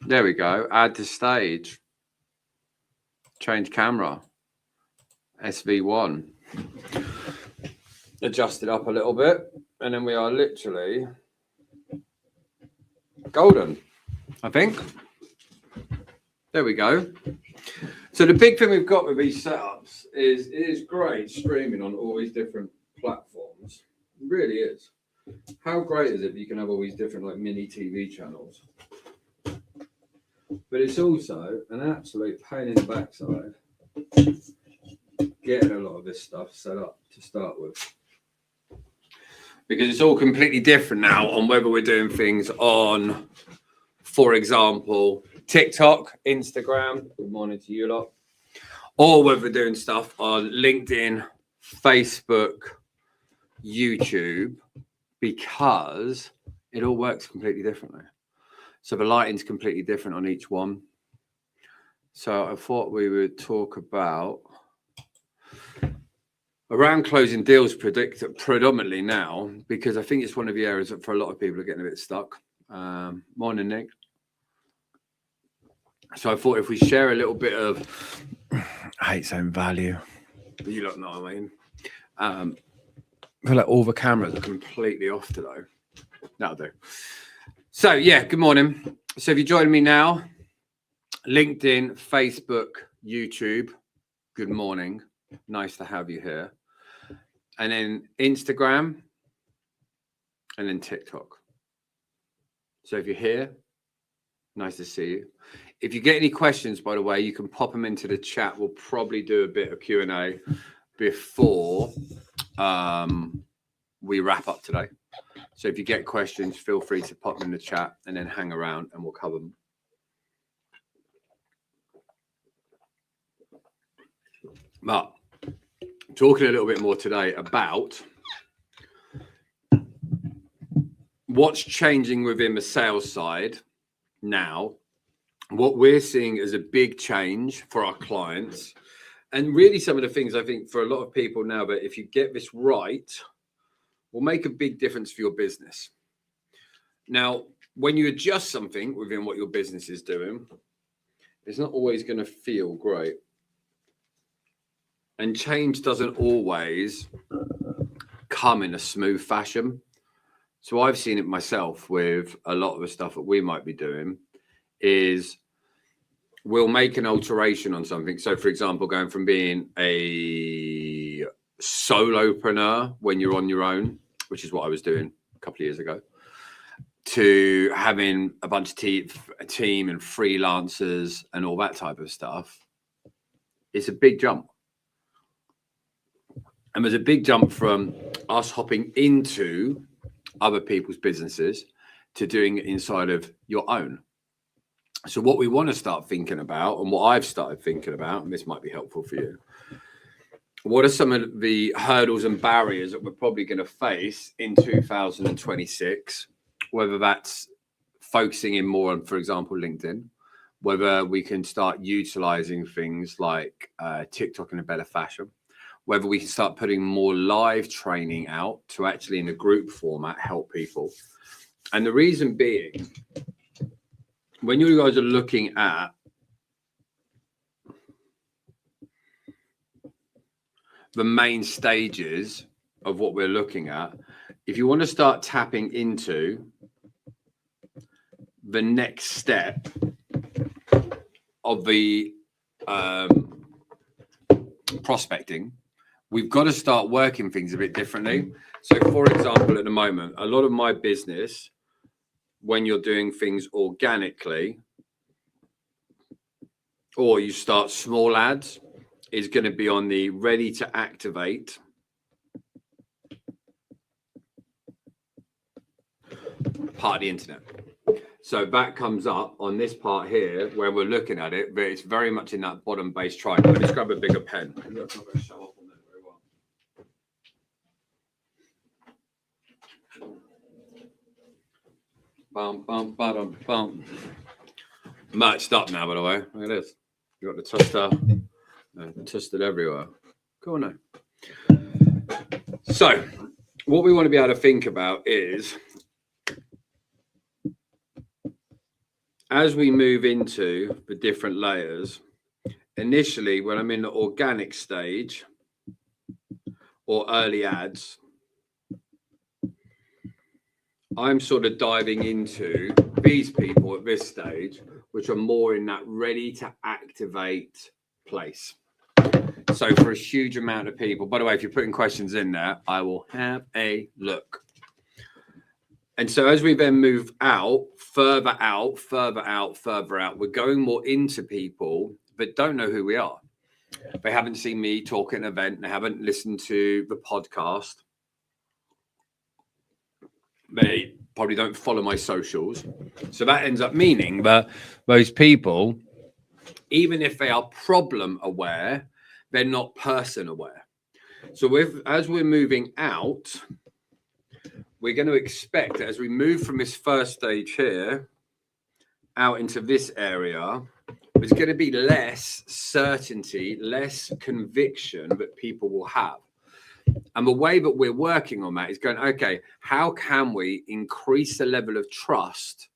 There we go. Add to stage. Change camera. SV1. Adjust it up a little bit. And then we are literally golden, I think. There we go. So the big thing we've got with these setups is it is great streaming on all these different platforms. It really is. How great is it that you can have all these different like mini TV channels? But it's also an absolute pain in the backside getting a lot of this stuff set up to start with. Because it's all completely different now on whether we're doing things on, for example, TikTok, Instagram, good morning to you lot, or whether we're doing stuff on LinkedIn, Facebook, YouTube, because it all works completely differently. So the lighting's completely different on each one. So I thought we would talk about around closing deals predominantly now, because I think it's one of the areas that for a lot of people are getting a bit stuck. Morning, Nick. So I thought if we share a little bit of, I hate saying value, but you don't know what I mean. I feel like all the cameras are completely off today. That'll do. So yeah, good morning. So if you're joining me now, LinkedIn, Facebook, YouTube, good morning. Nice to have you here. And then Instagram, and then TikTok. So if you're here, nice to see you. If you get any questions, by the way, you can pop them into the chat. We'll probably do a bit of Q&A before we wrap up today. So if you get questions, feel free to pop them in the chat and then hang around and we'll cover them. But talking a little bit more today about what's changing within the sales side now, what we're seeing as a big change for our clients, and really some of the things I think for a lot of people now that if you get this right, will make a big difference for your business. Now, when you adjust something within what your business is doing, it's not always going to feel great. And change doesn't always come in a smooth fashion. So I've seen it myself with a lot of the stuff that we might be doing is we'll make an alteration on something. So for example, going from being a solopreneur when you're on your own, which is what I was doing a couple of years ago, to having a bunch of a team and freelancers and all that type of stuff, it's a big jump. And there's a big jump from us hopping into other people's businesses to doing it inside of your own. So what we want to start thinking about, and what I've started thinking about, and this might be helpful for you, what are some of the hurdles and barriers that we're probably going to face in 2026, whether that's focusing in more on, for example, LinkedIn, whether we can start utilizing things like TikTok in a better fashion, whether we can start putting more live training out to actually in a group format help people. And the reason being, when you guys are looking at the main stages of what we're looking at, if you want to start tapping into the next step of the prospecting, we've got to start working things a bit differently. So for example, at the moment, a lot of my business, when you're doing things organically, or you start small ads, is going to be on the ready to activate part of the internet. So that comes up on this part here where we're looking at it, but it's very much in that bottom base triangle. Let me just grab a bigger pen. I'm not going to show up on that very well. Bum, bum, bum, bum. Merched up now, by the way. Look at this. You got the toaster. Toasted everywhere. Cool, no? So, what we want to be able to think about is, as we move into the different layers, initially when I'm in the organic stage or early ads, I'm sort of diving into these people at this stage, which are more in that ready to activate place. So for a huge amount of people, by the way, if you're putting questions in there, I will have a look. And so as we then move out, further out, further out, further out, we're going more into people that don't know who we are. They haven't seen me talk at an event. They haven't listened to the podcast. They probably don't follow my socials. So that ends up meaning that those people, even if they are problem aware, they're not person aware. So as we're moving out, we're going to expect that as we move from this first stage here out into this area, there's going to be less certainty, less conviction that people will have. And the way that we're working on that is going, okay, how can we increase the level of trust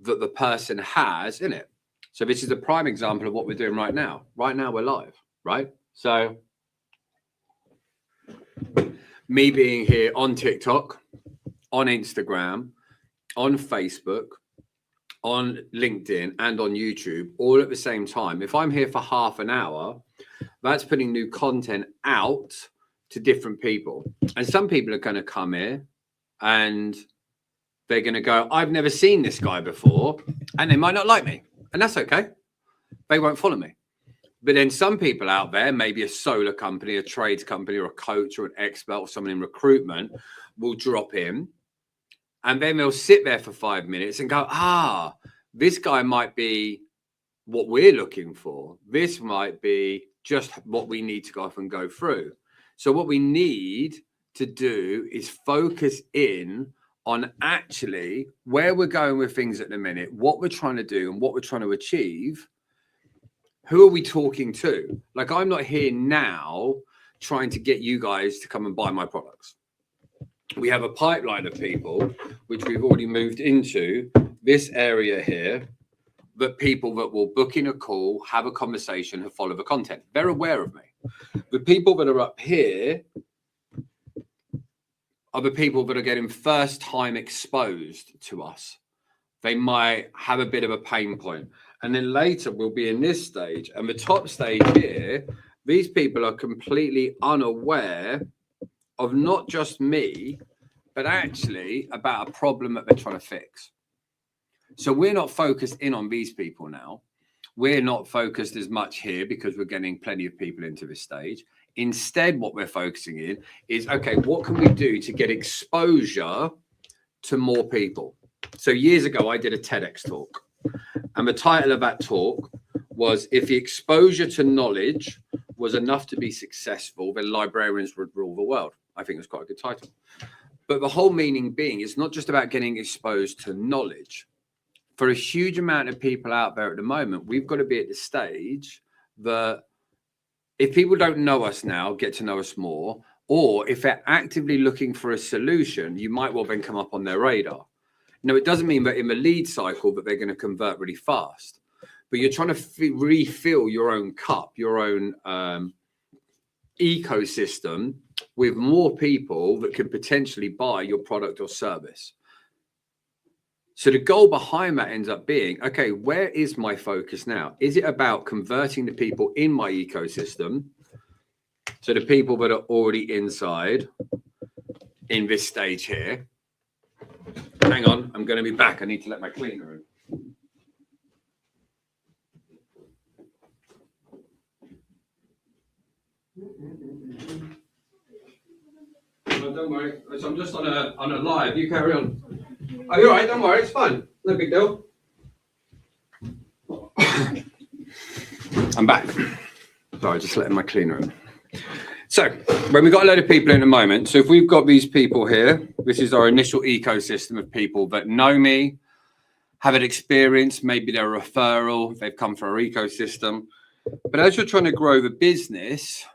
that the person has in it? So this is a prime example of what we're doing right now. Right now we're live, right? So me being here on TikTok, on Instagram, on Facebook, on LinkedIn, and on YouTube, all at the same time. If I'm here for half an hour, that's putting new content out to different people. And some people are going to come here and they're going to go, I've never seen this guy before, and they might not like me. And that's okay. They won't follow me. But then some people out there, maybe a solar company, a trades company, or a coach or an expert or someone in recruitment will drop in. And then they'll sit there for 5 minutes and go, this guy might be what we're looking for. This might be just what we need to go off and go through. So what we need to do is focus in on actually where we're going with things at the minute, what we're trying to do and what we're trying to achieve. Who are we talking to? Like, I'm not here now trying to get you guys to come and buy my products. We have a pipeline of people, which we've already moved into this area here, that people that will book in a call, have a conversation, and follow the content. They're aware of me. The people that are up here are the people that are getting first time exposed to us. They might have a bit of a pain point. And then later we'll be in this stage. And the top stage here, these people are completely unaware of not just me, but actually about a problem that they're trying to fix. So we're not focused in on these people now. We're not focused as much here because we're getting plenty of people into this stage. Instead, what we're focusing in is, okay, what can we do to get exposure to more people? So years ago, I did a TEDx talk. And the title of that talk was, if the exposure to knowledge was enough to be successful, then librarians would rule the world. I think it was quite a good title. But the whole meaning being, it's not just about getting exposed to knowledge. For a huge amount of people out there at the moment, we've got to be at the stage that if people don't know us now, get to know us more, or if they're actively looking for a solution, you might well then come up on their radar. Now, it doesn't mean that in the lead cycle that they're going to convert really fast, but you're trying to refill your own cup, your own ecosystem with more people that could potentially buy your product or service. So the goal behind that ends up being, okay, where is my focus now? Is it about converting the people in my ecosystem? So the people that are already inside in this stage here. Hang on, I'm going to be back. I need to let my cleaner in. No, don't worry. I'm just on a live. You carry on. Oh, you're all right. Don't worry. It's fine. No big deal. I'm back. Sorry, just letting my cleaner in. So when we've got a load of people in a moment, so if we've got these people here, this is our initial ecosystem of people that know me, have an experience, maybe they're a referral, they've come from our ecosystem. But as you're trying to grow the business,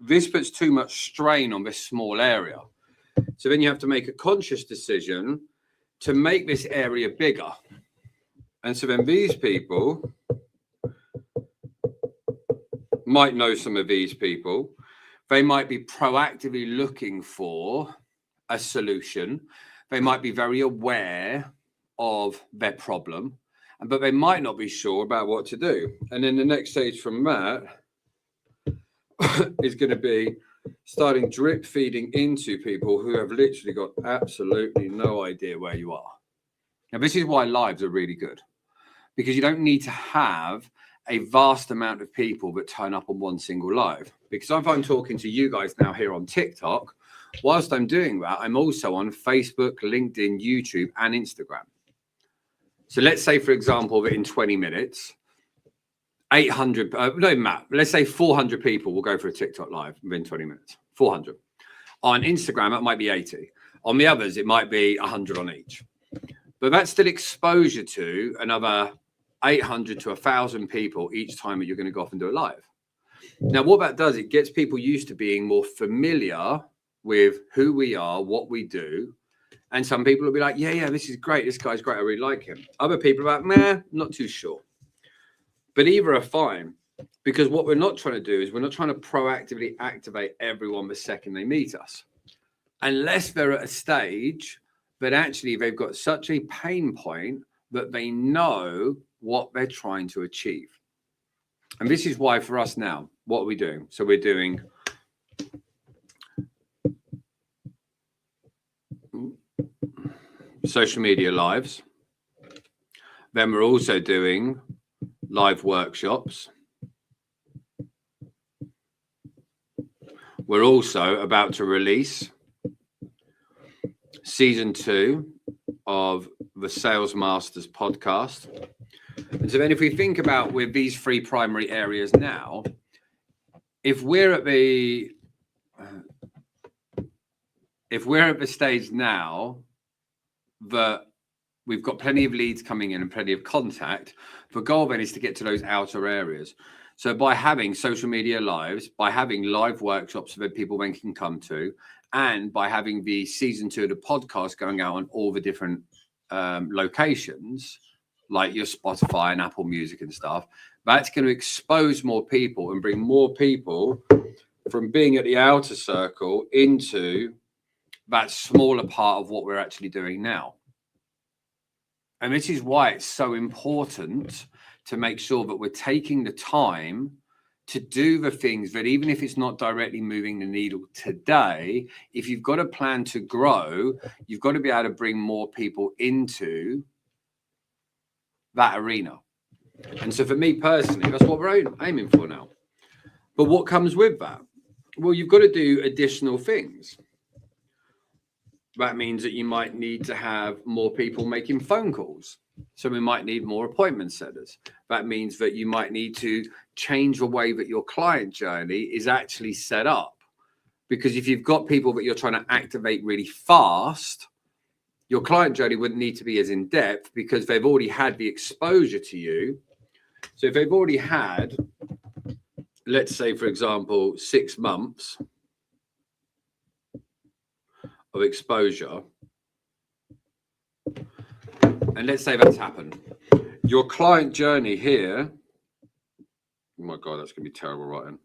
this puts too much strain on this small area. So then you have to make a conscious decision to make this area bigger. And so then these people might know some of these people. They might be proactively looking for a solution. They might be very aware of their problem, but they might not be sure about what to do. And then the next stage from that is going to be starting drip feeding into people who have literally got absolutely no idea where you are. Now, this is why lives are really good, because you don't need to have a vast amount of people that turn up on one single live. Because if I'm talking to you guys now here on TikTok, whilst I'm doing that, I'm also on Facebook, LinkedIn, YouTube, and Instagram. So let's say, for example, that in 20 minutes, 800, let's say 400 people will go for a TikTok live within 20 minutes, 400. On Instagram, it might be 80. On the others, it might be 100 on each. But that's still exposure to another 800 to 1,000 people each time that you're going to go off and do it live. Now, what that does, it gets people used to being more familiar with who we are, what we do. And some people will be like, yeah, this is great. This guy's great. I really like him. Other people are like, meh, not too sure. But either are fine, because what we're not trying to do is we're not trying to proactively activate everyone the second they meet us. Unless they're at a stage that actually they've got such a pain point that they know what they're trying to achieve. And this is why for us now, what are we doing? So we're doing social media lives. Then we're also doing live workshops. We're also about to release season 2 of the Sales Masters podcast. And so then if we think about with these 3 primary areas now, if we're at the stage now that we've got plenty of leads coming in and plenty of contact, the goal then is to get to those outer areas. So by having social media lives, by having live workshops that people then can come to, and by having the season 2 of the podcast going out on all the different locations, like your Spotify and Apple Music and stuff, that's going to expose more people and bring more people from being at the outer circle into that smaller part of what we're actually doing now. And this is why it's so important to make sure that we're taking the time to do the things that, even if it's not directly moving the needle today, if you've got a plan to grow, you've got to be able to bring more people into that arena. And so for me personally, that's what we're aiming for now. But what comes with that? Well, you've got to do additional things. That means that you might need to have more people making phone calls. So we might need more appointment setters. That means that you might need to change the way that your client journey is actually set up. Because if you've got people that you're trying to activate really fast, your client journey wouldn't need to be as in depth because they've already had the exposure to you. So if they've already had, let's say, for example, 6 months of exposure, and let's say that's happened, your client journey here, oh my God, that's going to be terrible writing.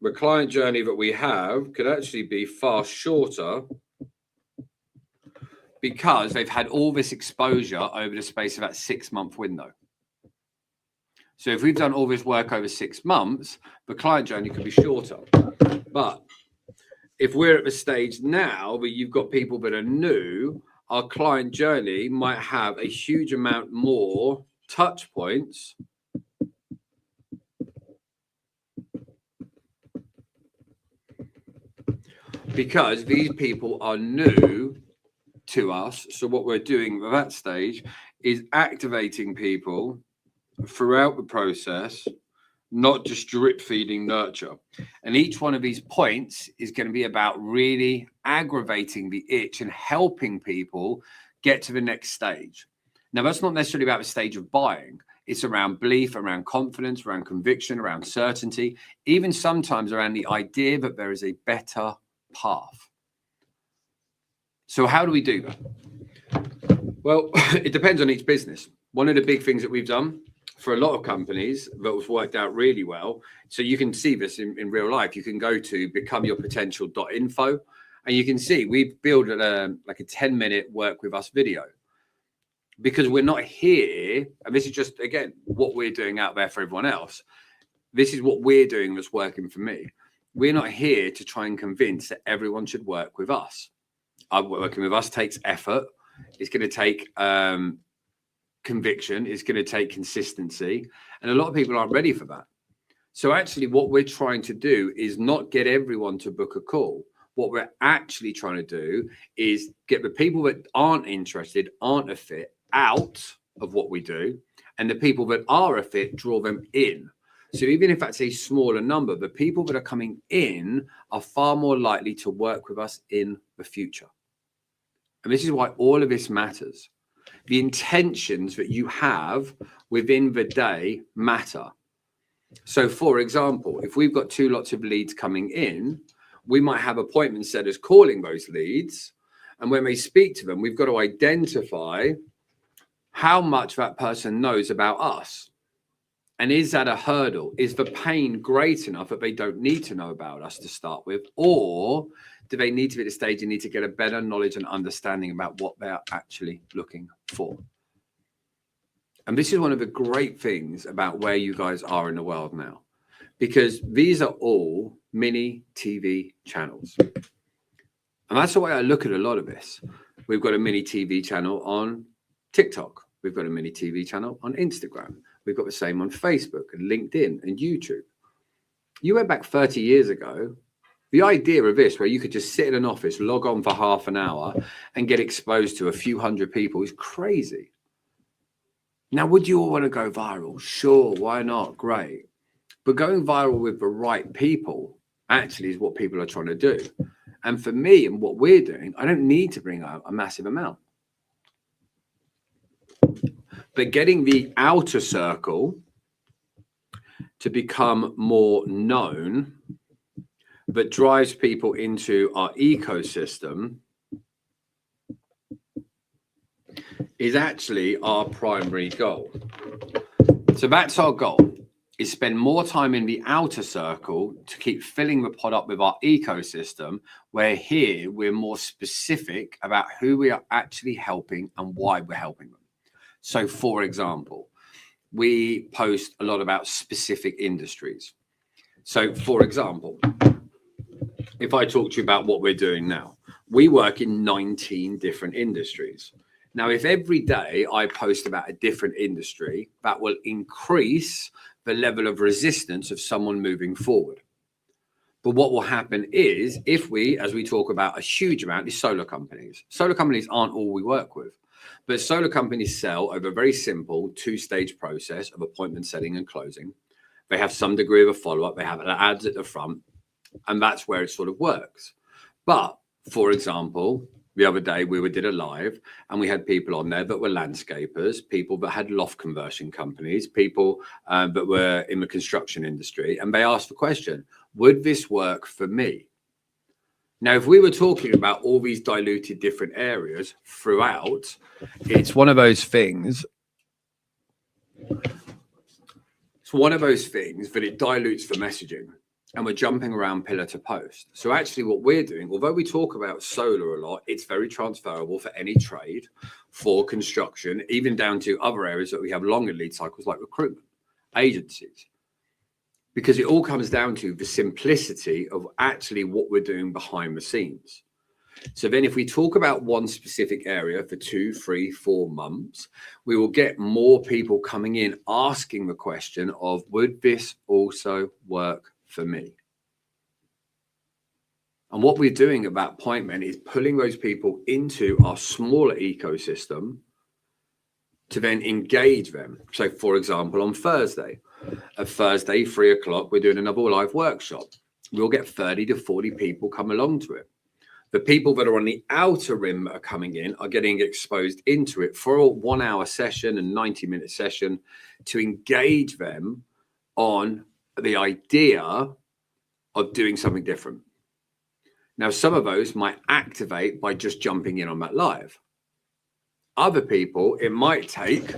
The client journey that we have could actually be far shorter because they've had all this exposure over the space of that 6-month window. So if we've done all this work over 6 months, the client journey could be shorter. But if we're at the stage now where you've got people that are new, our client journey might have a huge amount more touch points because these people are new to us. So what we're doing at that stage is activating people throughout the process, not just drip feeding nurture. And each one of these points is going to be about really aggravating the itch and helping people get to the next stage. Now, that's not necessarily about the stage of buying. It's around belief, around confidence, around conviction, around certainty, even sometimes around the idea that there is a better path. So how do we do that? Well, it depends on each business. One of the big things that we've done for a lot of companies that was worked out really well. So you can see this in real life. You can go to becomeyourpotential.info and you can see we've built like a 10-minute work with us video, because we're not here. And this is just, again, what we're doing out there for everyone else. This is what we're doing that's working for me. We're not here to try and convince that everyone should work with us. Working with us takes effort. It's going to take conviction. It's going to take consistency. And a lot of people aren't ready for that. So actually what we're trying to do is not get everyone to book a call. What we're actually trying to do is get the people that aren't interested, aren't a fit, out of what we do. And the people that are a fit, draw them in. So even if that's a smaller number, the people that are coming in are far more likely to work with us in the future. And this is why all of this matters. The intentions that you have within the day matter. So for example, if we've got 2 lots of leads coming in, we might have appointment setters calling those leads. And when we speak to them, we've got to identify how much that person knows about us. And is that a hurdle? Is the pain great enough that they don't need to know about us to start with? Or do they need to be at the stage and need to get a better knowledge and understanding about what they're actually looking for? And this is one of the great things about where you guys are in the world now, because these are all mini TV channels. And that's the way I look at a lot of this. We've got a mini TV channel on TikTok. We've got a mini TV channel on Instagram. We've got the same on Facebook and LinkedIn and YouTube. You went back 30 years ago, the idea of this, where you could just sit in an office, log on for half an hour and get exposed to a few hundred people, is crazy. Now, would you all want to go viral? Sure, why not? Great. But going viral with the right people actually is what people are trying to do. And for me and what we're doing, I don't need to bring out a massive amount. But getting the outer circle to become more known, that drives people into our ecosystem, is actually our primary goal. So that's our goal, is spend more time in the outer circle to keep filling the pot up with our ecosystem, where here we're more specific about who we are actually helping and why we're helping them. So for example, we post a lot about specific industries. So for example, if I talk to you about what we're doing now, we work in 19 different industries. Now, if every day I post about a different industry, that will increase the level of resistance of someone moving forward. But what will happen is, if we, as we talk about a huge amount, is solar companies. Solar companies aren't all we work with, but solar companies sell over a very simple 2-stage process of appointment setting and closing. They have some degree of a follow-up. They have ads at the front, and that's where it sort of works. But for example, the other day we did a live and we had people on there that were landscapers, people that had loft conversion companies, people that were in the construction industry. And they asked the question, would this work for me? Now, if we were talking about all these diluted different areas throughout, it's one of those things. It's one of those things that it dilutes the messaging. And we're jumping around pillar to post. So actually what we're doing, although we talk about solar a lot, it's very transferable for any trade, for construction, even down to other areas that we have longer lead cycles like recruitment, agencies. Because it all comes down to the simplicity of actually what we're doing behind the scenes. So then if we talk about one specific area for 2, 3, 4 months, we will get more people coming in asking the question of, would this also work for me? And what we're doing at that point then is pulling those people into our smaller ecosystem to then engage them. So for example, on Thursday, 3 o'clock, we're doing another live workshop. We'll get 30 to 40 people come along to it. The people that are on the outer rim that are coming in are getting exposed into it for a 1-hour session and 90-minute session to engage them on the idea of doing something different. Now, some of those might activate by just jumping in on that live. Other people, it might take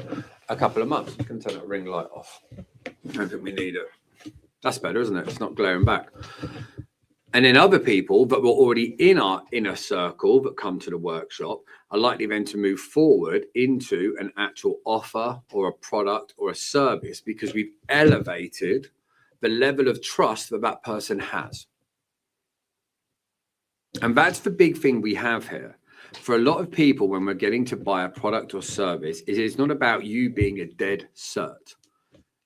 a couple of months. You can turn that ring light off. I don't think we need it. That's better, isn't it? It's not glaring back. And then other people that were already in our inner circle that come to the workshop are likely then to move forward into an actual offer or a product or a service because we've elevated the level of trust that that person has. And that's the big thing we have here. For a lot of people, when we're getting to buy a product or service, it's not about you being a dead cert.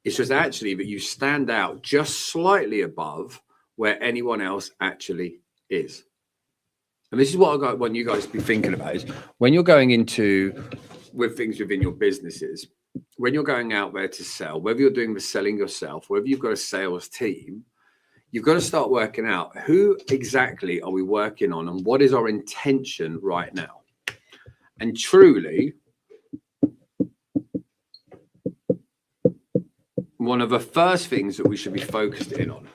It's just actually that you stand out just slightly above where anyone else actually is. And this is what I want you guys to be thinking about is when you're going into with things within your businesses, when you're going out there to sell, whether you're doing the selling yourself, whether you've got a sales team, you've got to start working out who exactly are we working on and what is our intention right now. And truly, one of the first things that we should be focused in on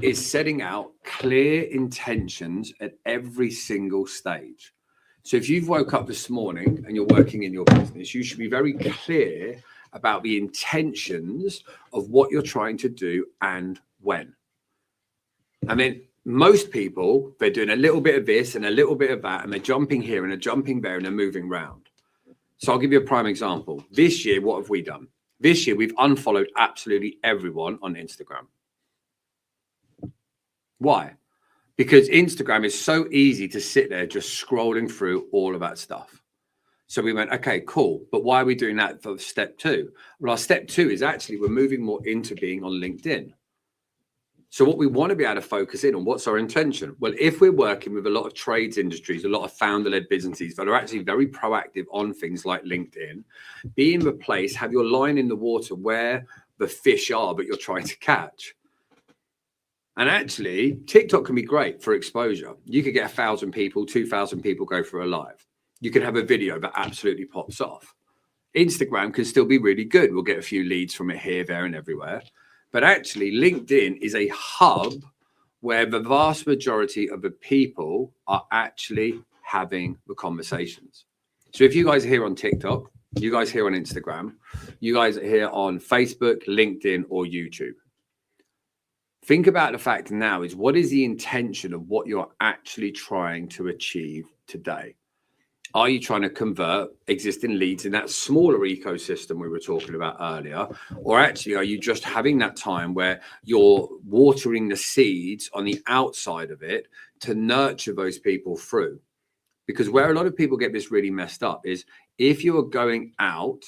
is setting out clear intentions at every single stage. So if you've woke up this morning and you're working in your business, you should be very clear about the intentions of what you're trying to do and when. I mean, most people, they're doing a little bit of this and a little bit of that, and they're jumping here and they're jumping there and they're moving around. So I'll give you a prime example. This year, what have we done? This year, we've unfollowed absolutely everyone on Instagram. Why? Because Instagram is so easy to sit there just scrolling through all of that stuff. So we went, okay, cool. But why are we doing that for step 2? Well, our step 2 is actually we're moving more into being on LinkedIn. So what we want to be able to focus in on, what's our intention? Well, if we're working with a lot of trades industries, a lot of founder-led businesses that are actually very proactive on things like LinkedIn, be in the place, have your line in the water where the fish are that you're trying to catch. And actually, TikTok can be great for exposure. You could get 1,000 people, 2,000 people go for a live. You can have a video that absolutely pops off. Instagram can still be really good. We'll get a few leads from it here, there, and everywhere. But actually, LinkedIn is a hub where the vast majority of the people are actually having the conversations. So if you guys are here on TikTok, you guys here on Instagram, you guys are here on Facebook, LinkedIn, or YouTube, think about the fact now is what is the intention of what you're actually trying to achieve today? Are you trying to convert existing leads in that smaller ecosystem we were talking about earlier? Or actually, are you just having that time where you're watering the seeds on the outside of it to nurture those people through? Because where a lot of people get this really messed up is if you're going out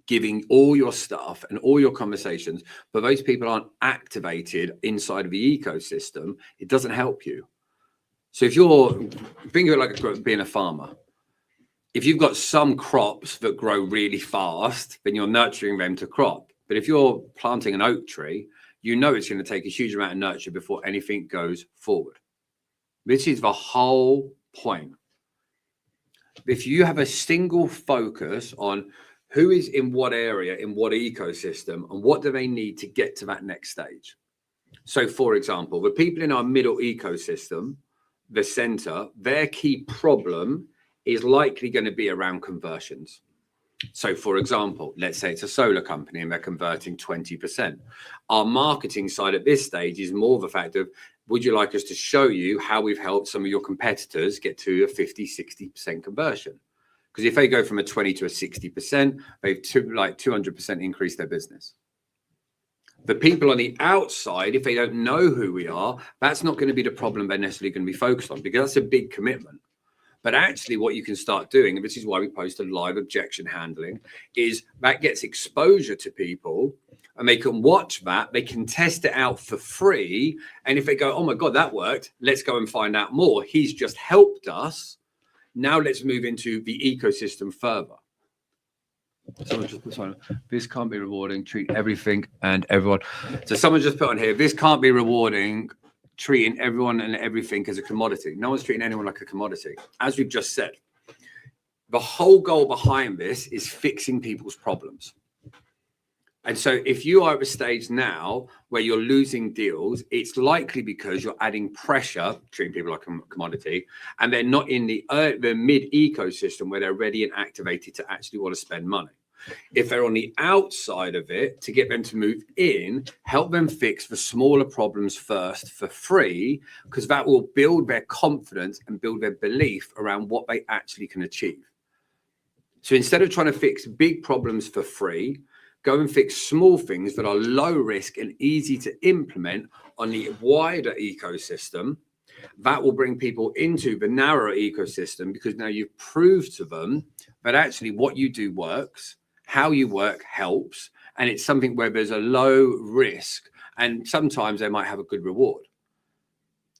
giving all your stuff and all your conversations, but those people aren't activated inside of the ecosystem, it doesn't help you. So if you're, think of it like being a farmer. If you've got some crops that grow really fast, then you're nurturing them to crop. But if you're planting an oak tree, you know it's going to take a huge amount of nurture before anything goes forward. This is the whole point. If you have a single focus on who is in what area, in what ecosystem, and what do they need to get to that next stage? So, for example, the people in our middle ecosystem, the center, their key problem is likely going to be around conversions. So, for example, let's say it's a solar company and they're converting 20%. Our marketing side at this stage is more the fact of, would you like us to show you how we've helped some of your competitors get to a 50, 60% conversion? Because if they go from a 20 to a 60%, they've 200% increased their business. The people on the outside, if they don't know who we are, that's not going to be the problem they're necessarily going to be focused on, because that's a big commitment. But actually what you can start doing, and this is why we post a live objection handling, is that gets exposure to people and they can watch that, they can test it out for free. And if they go, oh my God, that worked, let's go and find out more. He's just helped us. Now let's move into the ecosystem further. Someone just put on, this can't be rewarding, treat everything and everyone. So someone just put on here, this can't be rewarding, treating everyone and everything as a commodity. No one's treating anyone like a commodity. As we've just said, the whole goal behind this is fixing people's problems. And so if you are at a stage now where you're losing deals, it's likely because you're adding pressure, treating people like a commodity, and they're not in the mid ecosystem where they're ready and activated to actually want to spend money. If they're on the outside of it, to get them to move in, help them fix the smaller problems first for free, because that will build their confidence and build their belief around what they actually can achieve. So instead of trying to fix big problems for free, go and fix small things that are low risk and easy to implement on the wider ecosystem. That will bring people into the narrower ecosystem, because now you've proved to them that actually what you do works, how you work helps, and it's something where there's a low risk, and sometimes they might have a good reward.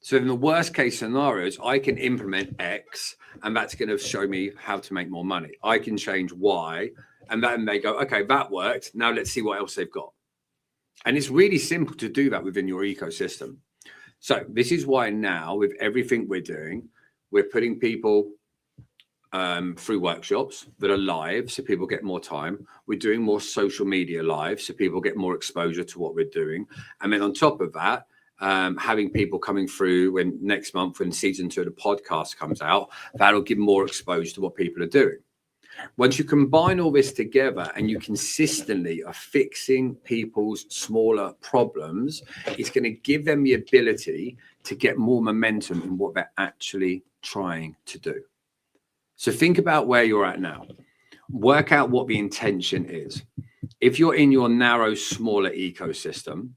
So in the worst case scenarios, I can implement X, and that's going to show me how to make more money. I can change Y, and then they go, okay, that worked. Now let's see what else they've got. And it's really simple to do that within your ecosystem. So this is why now, with everything we're doing, we're putting people through workshops that are live, so people get more time. We're doing more social media live, so people get more exposure to what we're doing. And then on top of that, having people coming through when next month, when season 2 of the podcast comes out, that'll give more exposure to what people are doing. Once you combine all this together and you consistently are fixing people's smaller problems, it's going to give them the ability to get more momentum in what they're actually trying to do. So think about where you're at now. Work out what the intention is. If you're in your narrow, smaller ecosystem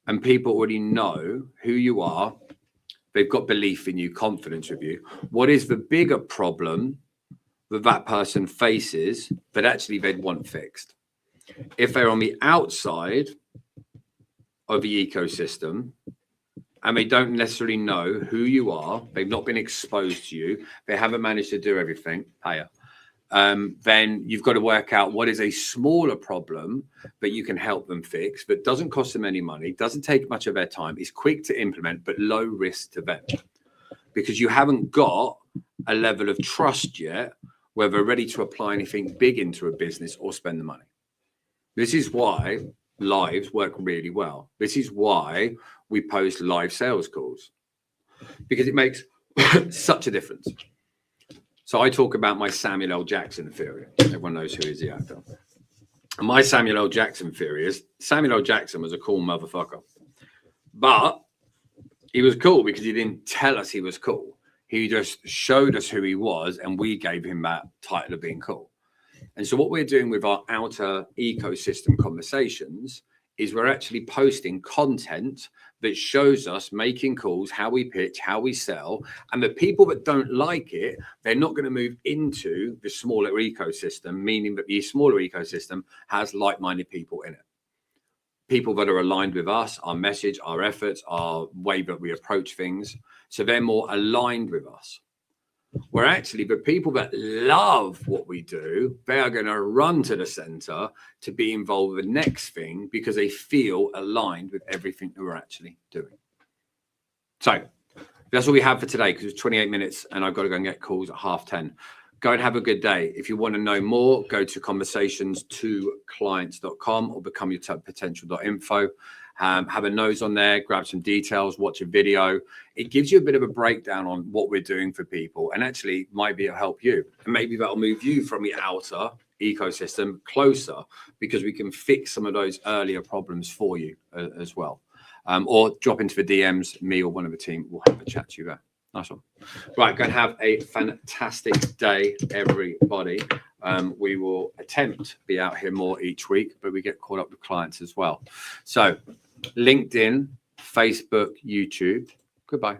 and people already know who you are, they've got belief in you, confidence with you, what is the bigger problem that person faces that actually they'd want fixed? If they're on the outside of the ecosystem and they don't necessarily know who you are, they've not been exposed to you, they haven't managed to do everything, then you've got to work out what is a smaller problem that you can help them fix, that doesn't cost them any money, doesn't take much of their time, is quick to implement, but low risk to them. Because you haven't got a level of trust yet where they're ready to apply anything big into a business or spend the money. This is why lives work really well. This is why we post live sales calls, because it makes such a difference. So I talk about my Samuel L. Jackson theory. Everyone knows who is the actor. And my Samuel L. Jackson theory is Samuel L. Jackson was a cool motherfucker, but he was cool because he didn't tell us he was cool. He just showed us who he was, and we gave him that title of being cool. And so what we're doing with our outer ecosystem conversations is we're actually posting content that shows us making calls, how we pitch, how we sell. And the people that don't like it, they're not going to move into the smaller ecosystem, meaning that the smaller ecosystem has like-minded people in it. People that are aligned with us, our message, our efforts, our way that we approach things. So they're more aligned with us. Where actually the people that love what we do, they are going to run to the center to be involved with the next thing because they feel aligned with everything that we're actually doing. So that's all we have for today, because it's 28 minutes and I've got to go and get calls at 10:30. Go and have a good day. If you want to know more, go to conversations2clients.com or becomeyourtopotential.info. Have a nose on there, grab some details, watch a video. It gives you a bit of a breakdown on what we're doing for people, and actually might be able to help you. And maybe that'll move you from the outer ecosystem closer, because we can fix some of those earlier problems for you as well. Or drop into the DMs, me or one of the team will have a chat to you there. Nice one. Right, go and have a fantastic day, everybody. We will attempt to be out here more each week, but we get caught up with clients as well. So LinkedIn, Facebook, YouTube. Goodbye.